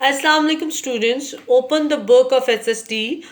Assalamu alaikum students. Open the book of SSD,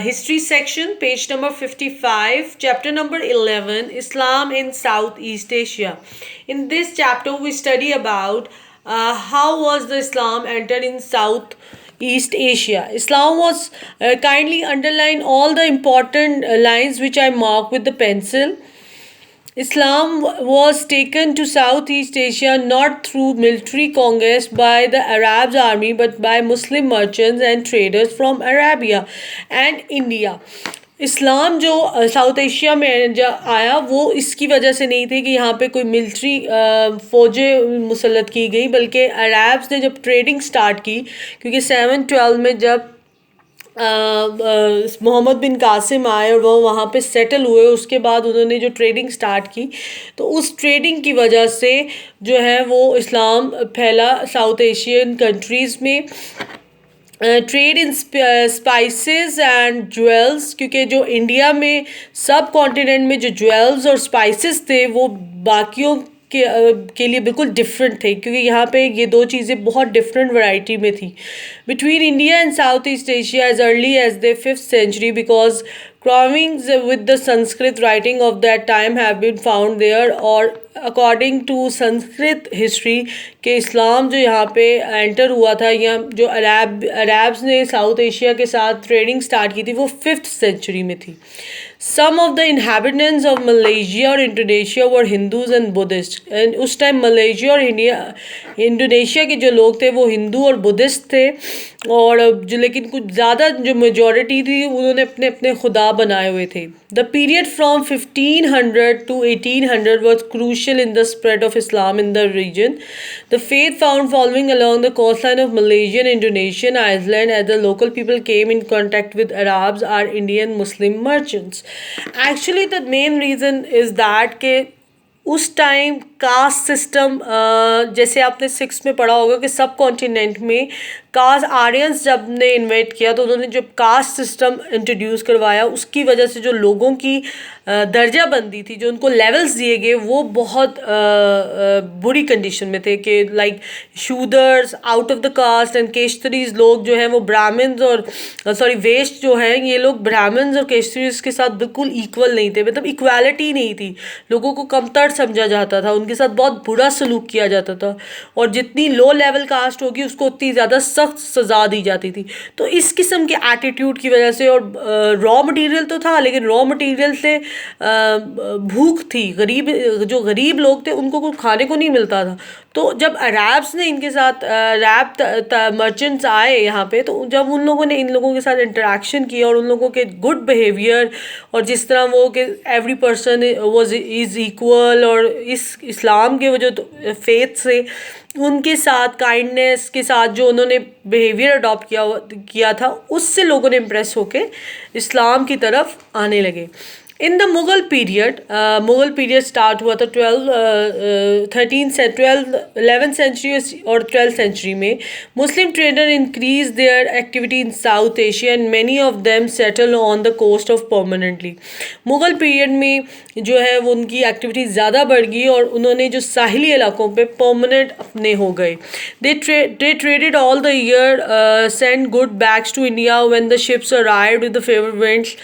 history section, page number 55, chapter number 11, Islam in Southeast Asia. In this chapter, we study about how was the Islam entered in Southeast Asia. Islam was kindly underline all the important lines which I mark with the pencil. Islam was taken to Southeast Asia not through military conquest by the Arabs army but by Muslim merchants and traders from Arabia and India. इस्लाम जो south Asia में आया वो इसकी वजह से नहीं थे कि यहाँ पे कोई मिलिट्री फ़ौजें मुसल्लत की गई, बल्कि अरब्स ने जब ट्रेडिंग स्टार्ट की, क्योंकि 712 में जब मोहम्मद बिन कासिम आए और वो वहाँ पे सेटल हुए, उसके बाद उन्होंने जो ट्रेडिंग स्टार्ट की, तो उस ट्रेडिंग की वजह से जो है वो इस्लाम फैला साउथ एशियन कंट्रीज़ में. Trade in spices and jewels, क्योंकि जो इंडिया में सब कॉन्टिनेंट में जो ज्वेल्स और स्पाइसेस थे वो बाकियों के लिए बिल्कुल डिफरेंट थे, क्योंकि यहाँ पे ये दो चीज़ें बहुत डिफरेंट वैरायटी में थी. Between India and South East Asia as early as the 5th century, because carvings with the Sanskrit writing of that time have been found there. और अकॉर्डिंग टू संस्कृत हिस्ट्री के इस्लाम जो यहाँ पे एंटर हुआ था, या जो अरब्स ने साउथ एशिया के साथ ट्रेडिंग स्टार्ट की थी, वो 5th century में थी. Some of the inhabitants of Malaysia और Indonesia were Hindus and Buddhist. And उस टाइम मलेशिया और इंडोनेशिया के जो लोग थे वो हिंदू और बुद्धिस्ट थे, और जो लेकिन कुछ ज़्यादा जो मेजॉरिटी थी उन्होंने अपने अपने खुदा बनाए हुए थे. The period from 1500 to 1800 was crucial in the spread of Islam in the region. The faith found following along the coastline of Malaysia and Indonesian island as the local people came in contact with Arabs or Indian Muslim merchants. Actually, the main reason is that के उस time caste system, जैसे आपने 6 में पढ़ा होगा कि सब continent में कास्ट आर्यंस जब ने इन्वेट किया तो उन्होंने जब कास्ट सिस्टम इंट्रोड्यूस करवाया, उसकी वजह से जो लोगों की दर्जा बंदी थी, जो उनको लेवल्स दिए गए, वो बहुत बुरी कंडीशन में थे. कि like Shudras, out of the caste and Kshatriyas लोग जो हैं वो ब्राह्मण्स और वेस्ट जो हैं ये लोग ब्राह्मण्स और केशतरीज के साथ बिल्कुल इक्वल नहीं थे. मतलब इक्वालिटी नहीं थी, लोगों को कमतर समझा जाता था, उनके साथ बहुत बुरा सलूक किया जाता था, और जितनी लो लेवल कास्ट होगी उसको उतनी ज़्यादा सख्त सज़ा दी जाती थी. तो इस किस्म के एटीट्यूड की वजह से, और रॉ मटेरियल तो था लेकिन रॉ मटेरियल से भूख थी, जो गरीब लोग थे उनको कुछ खाने को नहीं मिलता था. तो जब अरब्स ने इनके साथ अरब मर्चेंट्स आए यहाँ पे, तो जब उन लोगों ने इन लोगों के साथ इंटरेक्शन किया और उन लोगों के गुड बिहेवियर और जिस तरह वो कि every person was is equal, और इस इस्लाम के वो जो फेथ से उनके साथ काइंडनेस के साथ जो उन्होंने बिहेवियर अडॉप्ट किया था, उससे लोगों ने इम्प्रेस होके इस्लाम की तरफ आने लगे. In the Mughal period start हुआ था 11th century और 12th century में. Muslim trader increase their activity in South Asia and many of them settle on the coast of permanently. Mughal period में जो है वो उनकी एक्टिविटी ज़्यादा बढ़ गई और उन्होंने जो साहिली इलाकों पे परमानेंट अपने हो गए. They traded all the year, send good bags to India when the ships arrived with the favour winds.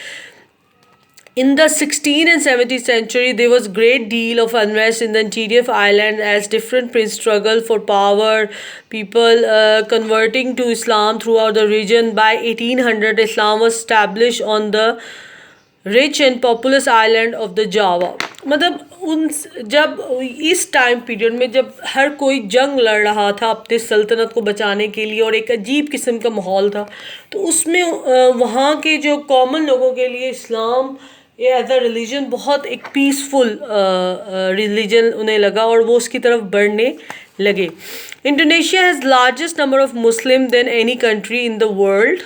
In the 16th and 17th century, there was great deal of unrest in the interior of Ireland as different princes struggled for power, people converting to Islam throughout the region. By 1800, Islam was established on the rich and populous island of the Java. मतलब जब इस time period में जब हर कोई जंग लड़ रहा था अपने सल्तनत को बचाने के लिए और एक अजीब किस्म का माहौल था, तो उसमें वहाँ के जो कॉमन लोगों के लिए इस्लाम एज अ रिलीजन बहुत एक पीसफुल रिलीजन उन्हें लगा और वो उसकी तरफ बढ़ने लगे. Indonesia has largest number of Muslim than any country in the world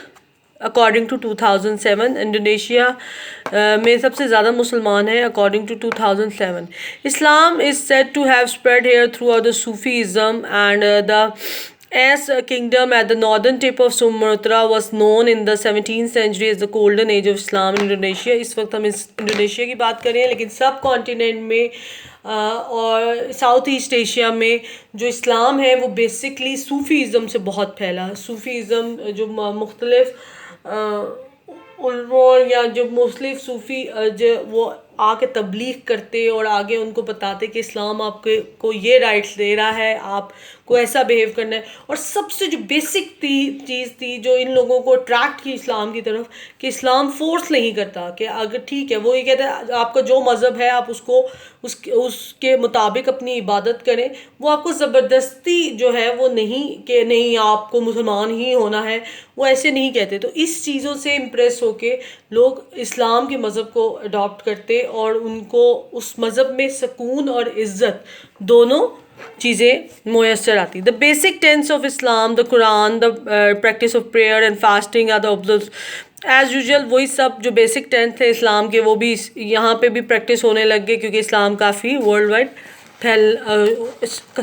according to 2007. Indonesia में सबसे ज़्यादा मुसलमान हैं according to 2007. Islam is said to have spread here throughout the Sufism and the As a kingdom at the northern tip of Sumatra was known in the 17th century as the golden age of Islam in Indonesia. इस वक्त हम इस Indonesia की बात कर रहे हैं, लेकिन सब कॉन्टिनेंट में और साउथ ईस्ट एशिया में जो इस्लाम है वो बेसिकली सूफ़ीज़म से बहुत फैला। सूफ़ीज़म जो मुख्तलिफ उलमों या जो मुस्लिम सूफ़ी जो वो आके तबलीग करते और आगे उनको बताते कि इस्लाम आपके को ये राइट्स दे रहा है, आपको ऐसा बिहेव करना है। और सबसे जो बेसिक चीज़ थी जो इन लोगों को अट्रैक्ट की इस्लाम की तरफ, कि इस्लाम फोर्स नहीं करता, कि अगर ठीक है वो ये कहता है आपका जो मज़हब है आप उसको उसके मुताबिक अपनी इबादत करें, वो आपको ज़बरदस्ती जो है वो नहीं कि नहीं आपको मुसलमान ही होना है, वो ऐसे नहीं कहते। तो इस चीज़ों से इम्प्रेस होके लोग इस्लाम के मज़हब को अडॉप्ट करते और उनको उस मज़हब में सुकून और इज़्ज़त दोनों चीज़ें मुयसर आती। The basic tenets of Islam, the Quran, the practice of prayer and fasting are the observe as usual. वही सब जो बेसिक टेंस थे इस्लाम के वो भी यहाँ पे भी प्रैक्टिस होने लग गए, क्योंकि इस्लाम काफ़ी वर्ल्ड वाइड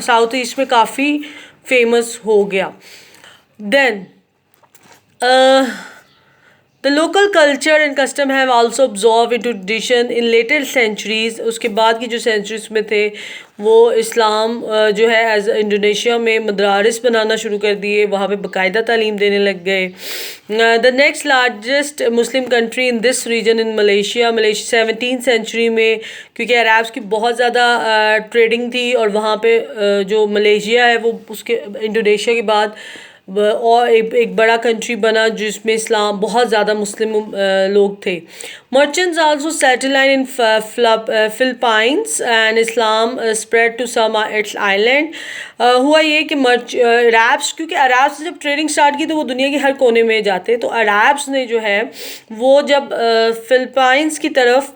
साउथ ईस्ट में काफ़ी फेमस हो गया। Then the local culture and custom have also absorbed into tradition in later centuries। उसके बाद की जो सेंचुरीज में थे वो इस्लाम जो है एज इंडोनेशिया में मदारिस बनाना शुरू कर दिए, वहाँ पे बाकायदा तालीम देने लग गए। The next largest Muslim country in this region in Malaysia 17th century में, क्योंकि अरब्स की बहुत ज़्यादा ट्रेडिंग थी और वहाँ पे जो मलेशिया है वो उसके इंडोनेशिया के बाद और एक बड़ा कंट्री बना जिसमें इस्लाम बहुत ज़्यादा मुस्लिम लोग थे। Merchants also settle in Philippines and Islam spread to some its island. हुआ ये कि अरब्स, क्योंकि अरब्स जब ट्रेडिंग स्टार्ट की तो वो दुनिया के हर कोने में जाते, तो अरब्स ने जो है वो जब फिलिपाइंस की तरफ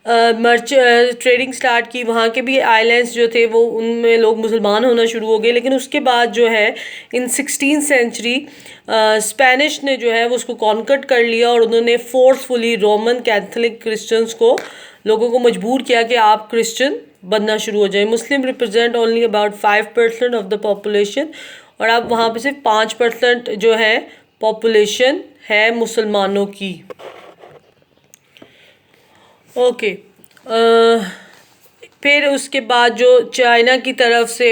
ट्रेडिंग स्टार्ट की, वहाँ के भी आइलैंड्स जो थे वो उनमें लोग मुसलमान होना शुरू हो गए। लेकिन उसके बाद जो है इन 16th सेंचुरी स्पेनिश ने जो है वो उसको कॉन्कर्ट कर लिया और उन्होंने फोर्सफुली रोमन कैथोलिक क्रिश्चियंस को लोगों को मजबूर किया कि आप क्रिश्चियन बनना शुरू हो जाए। Muslim represent only about 5% of the population, और अब वहाँ पे सिर्फ 5% जो है पॉपुलेशन है मुसलमानों की। ओके फिर उसके बाद जो चाइना की तरफ से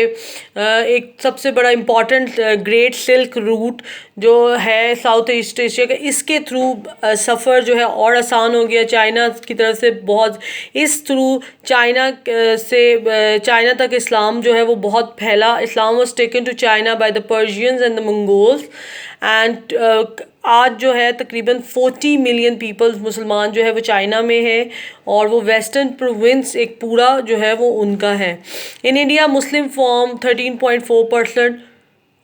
एक सबसे बड़ा इम्पॉर्टेंट ग्रेट सिल्क रूट जो है साउथ ईस्ट एशिया का, इसके थ्रू सफ़र जो है और आसान हो गया चाइना की तरफ से। बहुत इस थ्रू चाइना तक इस्लाम जो है वो बहुत फैला। Islam was taken to China by the Persians and the Mongols and आज जो है तकरीबन 40 मिलियन पीपल्स मुसलमान जो है वो चाइना में है और वो वेस्टर्न प्रोविंस एक पूरा जो है वो उनका है। In India Muslim form 13.4%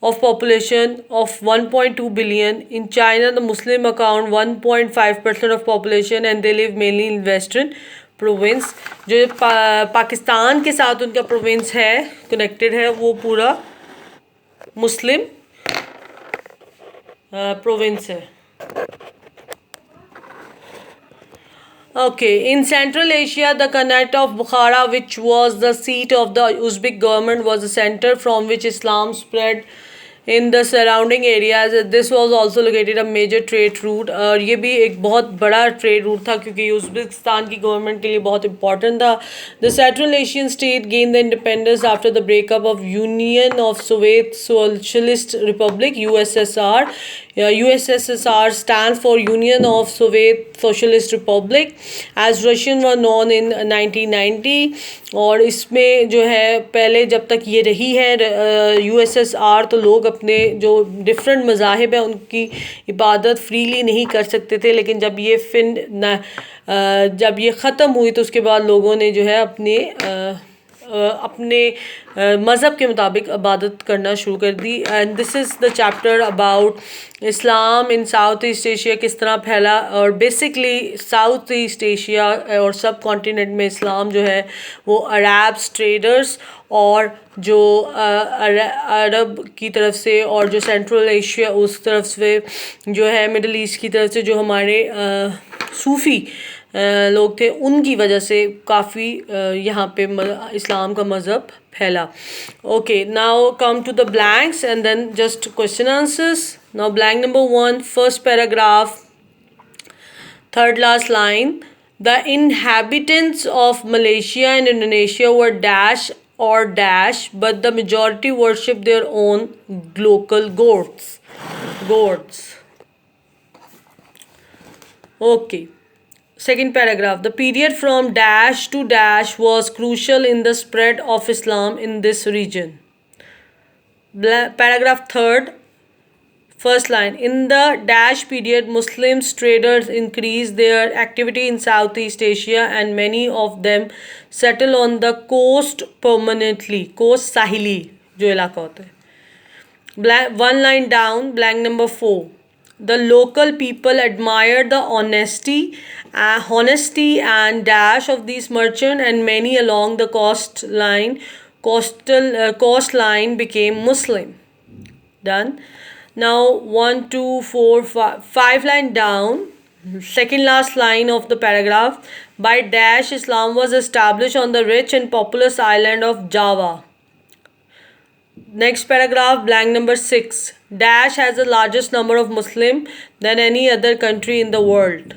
of population of 1.2 billion. In China the Muslim account 1.5% of population and they live mainly in western province। जो पाकिस्तान के साथ उनका प्रोविंस है कनेक्टेड है वो पूरा मुस्लिम प्रोविंस है। Okay, in Central Asia, the Khanate of Bukhara, which was the seat of the Uzbek government, was the center from which Islam spread in the surrounding areas. This was also located a major trade route, और ये भी एक बहुत बड़ा trade route था क्योंकि Uzbekistan की government के लिए बहुत इंपॉर्टेंट था। The Central Asian state gained the independence after the breakup of Union of Soviet Socialist Republic (USSR). USSR stands for Union of Soviet Socialist Republic as Russian were known in 1990। और इसमें जो है पहले जब तक ये रही है USSR तो लोग अपने जो डिफरेंट मज़ाहिब हैं उनकी इबादत फ्रीली नहीं कर सकते थे। लेकिन जब ये ख़त्म हुई तो उसके बाद लोगों ने जो है अपने मज़हब के मुताबिक इबादत करना शुरू कर दी। And this is the chapter about Islam in South East Asia किस तरह फैला। और बेसिकली साउथ ईस्ट एशिया और सब कॉन्टिनेंट में इस्लाम जो है वो अरब्स ट्रेडर्स और जो अरब की तरफ से और जो सेंट्रल एशिया उस तरफ से जो है मिडल ईस्ट की तरफ से जो हमारे सूफ़ी लोग थे उनकी वजह से काफ़ी यहाँ पे इस्लाम का मज़हब फैला। Okay, now come to the blanks and then just question answers. Now blank number 1, first paragraph, third last line, The inhabitants of Malaysia and Indonesia were dash or dash, but the majority worship their own local gods. Gods. Okay. Second paragraph. The period from dash to dash was crucial in the spread of Islam in this region. Paragraph third. First line. In the dash period, Muslims traders increased their activity in Southeast Asia and many of them settled on the coast permanently. Coast Sahili जो इलाका होता है. One line down, blank number 4. The local people admired the honesty and dash of these merchants, and many along the coastline became Muslim. Done. Now 1, 2, 4, 5 line down. Second last line of the paragraph. By dash, Islam was established on the rich and populous island of Java. Next paragraph, blank number 6. Dash has the largest number of Muslim than any other country in the world.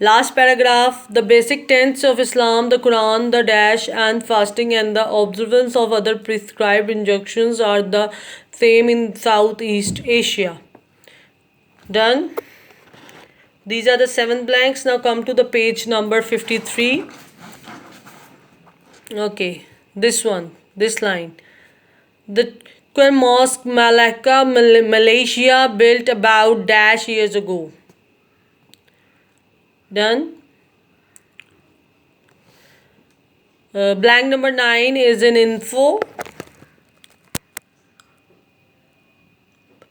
Last paragraph, the basic tenets of Islam, the Quran, the dash and fasting and the observance of other prescribed injunctions are the same in Southeast Asia. Done. These are the 7 blanks. Now come to the page number 53. Okay, this one, this line. The Mosque Malacca, Malaysia, built about dash years ago. Done. Blank number 9 is an info.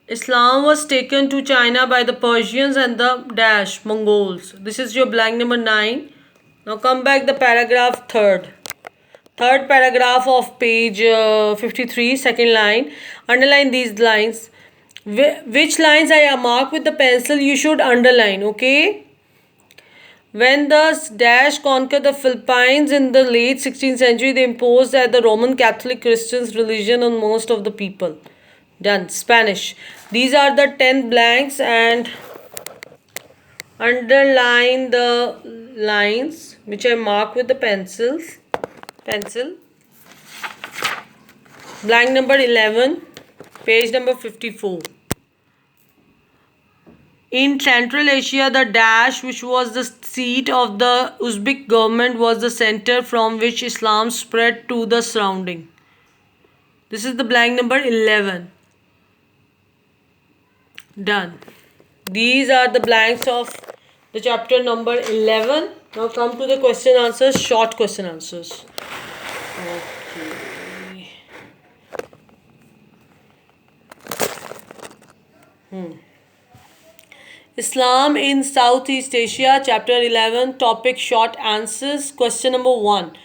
Islam was taken to China by the Persians and the dash Mongols. This is your blank number 9. Now come back the paragraph third. Third paragraph of page 53, second line. Underline these lines. Which lines I mark with the pencil, you should underline, okay? When the dash conquered the Philippines in the late 16th century, they imposed the Roman Catholic Christians religion on most of the people. Done. Spanish. These are the 10 blanks and underline the lines which I mark with the pencil. Blank number 11, page number 54. In Central Asia, the dash, which was the seat of the Uzbek government, was the center from which Islam spread to the surrounding. This is the blank number 11. Done. These are the blanks of the chapter number 11. Now come to the question answers, short question answers. Okay. Islam in Southeast Asia, chapter 11, topic short answers. Question number 1.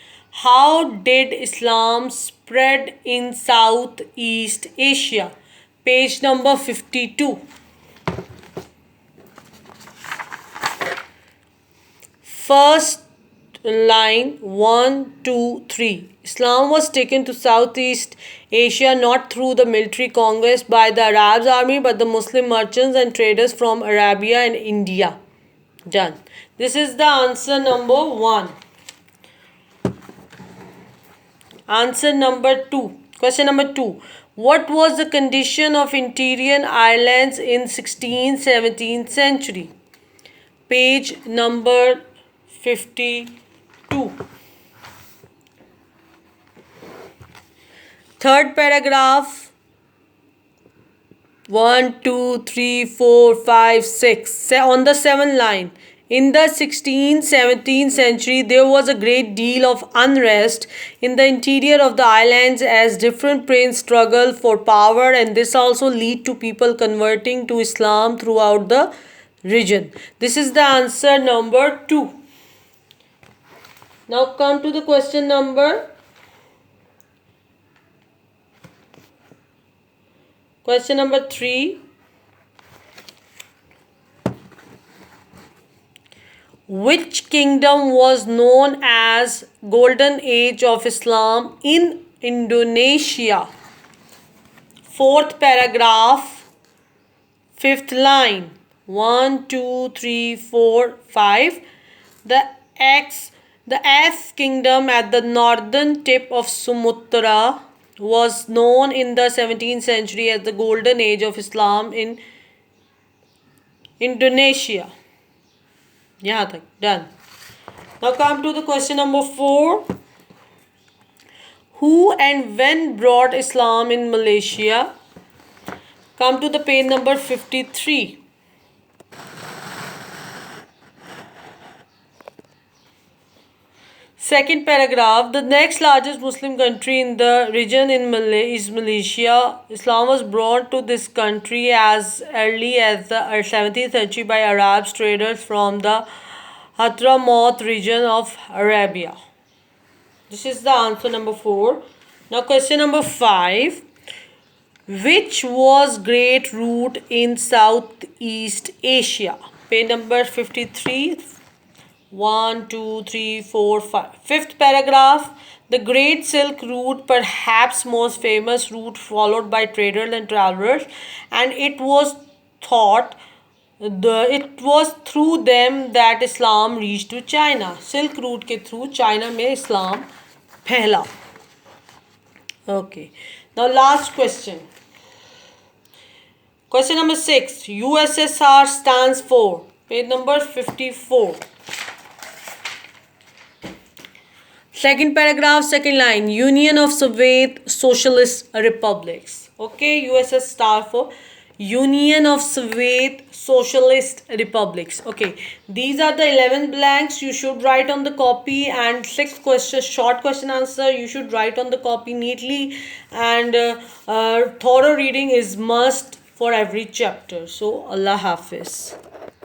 How did Islam spread in Southeast Asia? Page number 52. First line 1, 2, 3. Islam was taken to Southeast Asia not through the military conquest by the Arab army but the Muslim merchants and traders from Arabia and India. Done. This is the answer number 1. Answer number 2. Question number 2. What was the condition of interior islands in 16th, 17th century? Page number 52. Third paragraph. 1, 2, 3, 4, 5, 6. On the 7th line. In the 16th, 17th century, there was a great deal of unrest in the interior of the islands as different princes struggled for power, and this also led to people converting to Islam throughout the region. This is the answer number 2. Now come to the question number. Question number 3. Which kingdom was known as Golden Age of Islam in Indonesia? Fourth paragraph, fifth line. 1, 2, 3, 4, 5. The X, the S kingdom at the northern tip of Sumatra was known in the 17th century as the golden age of Islam in Indonesia. यहाँ तक done. Now come to the question number 4. Who and when brought Islam in Malaysia? Come to the page number 53. Second paragraph, the next largest Muslim country in the region is Malaysia. Islam was brought to this country as early as the 17th century by Arab traders from the Hadramaut region of Arabia. This is the answer number 4. Now question number 5. Which was great route in Southeast Asia? Page number 53. 1, 2, 3, 4, 5. Fifth paragraph. The Great Silk Route, perhaps most famous route followed by traders and travelers, and it was through them that Islam reached to China. Silk Route के through China में Islam फैला. Okay. Now last question. Question number 6. USSR stands for. Page number 54. Second paragraph, second line. Union of Soviet Socialist Republics. Okay, USSR stands for Union of Soviet Socialist Republics. Okay, these are the 11 blanks you should write on the copy, and 6 questions, short question answer you should write on the copy neatly, and thorough reading is must for every chapter. So Allah Hafiz.